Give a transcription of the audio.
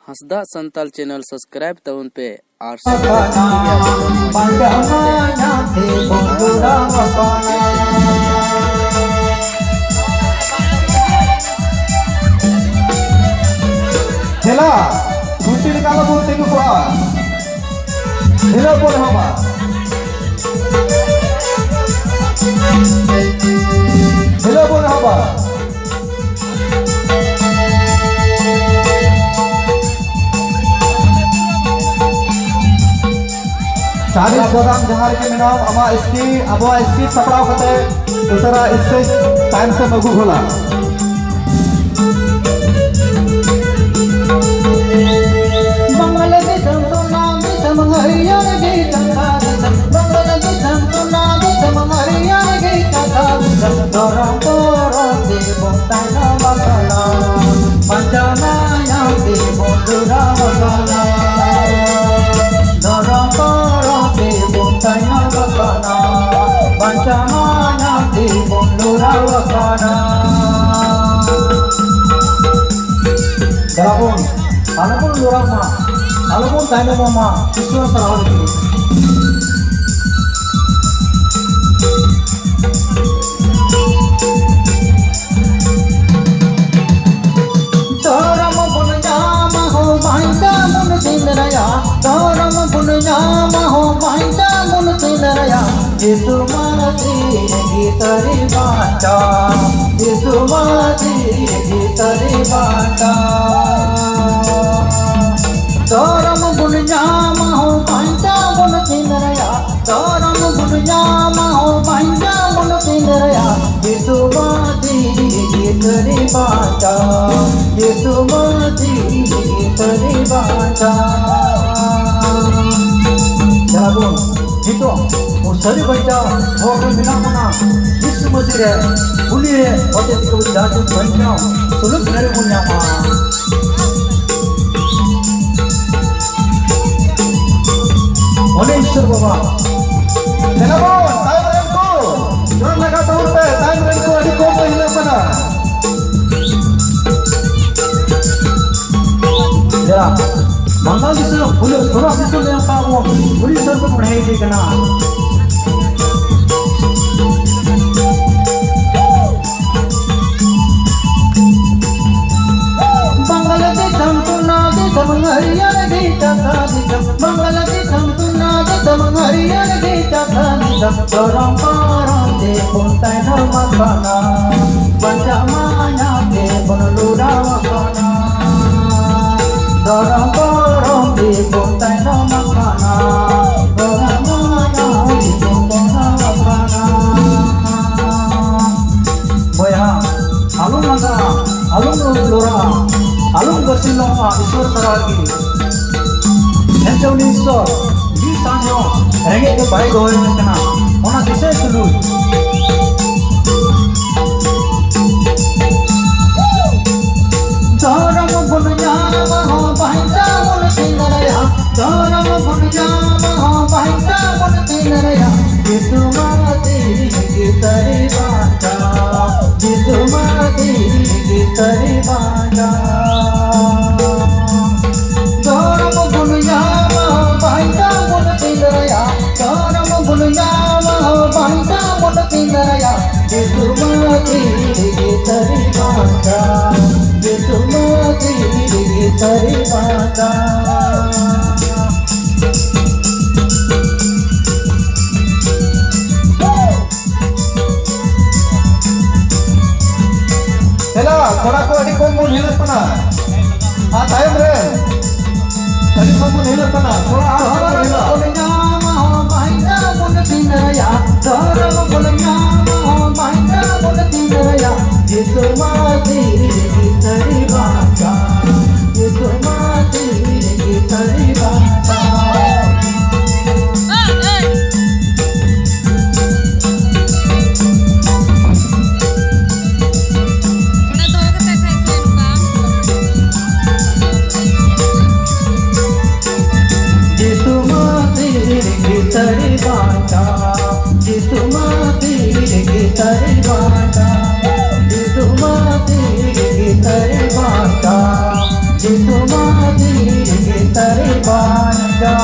Hansda Santal channel subscribe तवन पे और Hela, kunci di kalau pun tengok kuah. Hela pun apa? Hela pun apa? चालीस गोदाम जहां के मिनाव अमा इसकी सपड़ाव कते उतरा इससे टाइम से मगु होला Dalapun, alapun lurang ma, alapun tayo mo ma, isuwa sa lawan ito. Toram punjama ho bhaita mun sindaraya, toram punjama ho bhaita mun sindaraya. Yesu mati gitari baca, Yesu mati gitari baca. Toram punjama ho bhaita mun sindaraya, toram punjama ho bhaita mun sindaraya. Yesu mati gitari baca, Yesu mati gitari baca. Jalapun, itu. सरी बच्चा वो बिना मना इस मजरे बुलिए होते को जाते बच्चा सुलभ करे बुनिया मा बोले ईश्वर बाबा चलो टाइम रेन को जोर लगा तो उठे टाइम रेन को अभी को पहले बना जरा मंगल जिसे बुले थोड़ा जिसे ले आता वो बुली सर को पढ़ाई थी करना Hariyan gita sadhikam Mangaladikam tunadikam Hariyan gita sadhikam Doram param de puntai namakana Pancamanya de punalura wakana Doram param de puntai namakana Doramanya de puntai namakana Boya, alun naga, alun lura Alung bersilong Iswar saragi, entaunis so, di sanyo, rengek ke baik goy kena, mana kisah dulu. Doram punya maho bahasa mun sinaraya, doram punya maho bahasa mun sinaraya. Yesu mati gitari baca, Yesu mati gitari baca. Yesu mati gitari baca, Yesu mati gitari baca. Hela, थोड़ा को अड़ी को मुन हिलत पना, time रे, अड़ी को मुन हिलत पना, थोड़ा हवा हिला. पुण्यामा हो भाईना मुन सिंदरया, धर्म पुण्यामा हो भाईना मुन सिंदरया. Yesu mati gitari baca, Yesu mati gitari baca. Gitari baca, Yesu mati gitari baca, Yesu mati माझी तरी बांजा